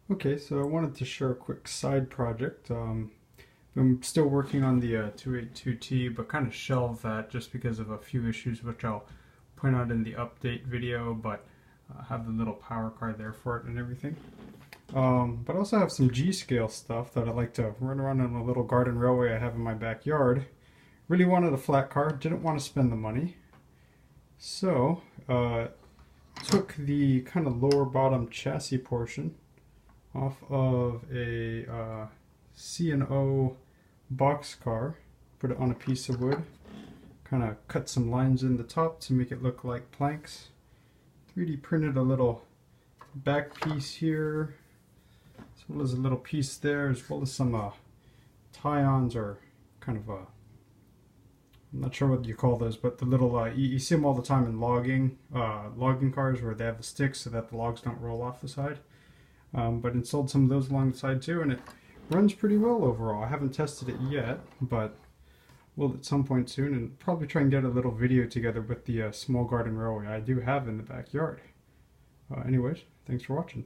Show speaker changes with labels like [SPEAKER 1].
[SPEAKER 1] Okay, so I wanted to share a quick side project. I'm still working on the 282T, but kind of shelved that just because of a few issues, which I'll point out in the update video, but have the little power card there for it and everything. But I also have some G-scale stuff that I like to run around on a little garden railway I have in my backyard. Really wanted a flat car, didn't want to spend the money. So, took the kind of lower bottom chassis portion off of a C&O boxcar, put it on a piece of wood, kind of cut some lines in the top to make it look like planks, 3D printed a little back piece here, as well as a little piece there, as well as some tie-ons or kind of I'm not sure what you call those, but the little, you see them all the time in logging cars where they have the sticks so that the logs don't roll off the side. But installed some of those along the side too, and it runs pretty well overall. I haven't tested it yet, but will at some point soon, and probably try and get a little video together with the small garden railway I do have in the backyard. Anyways, thanks for watching.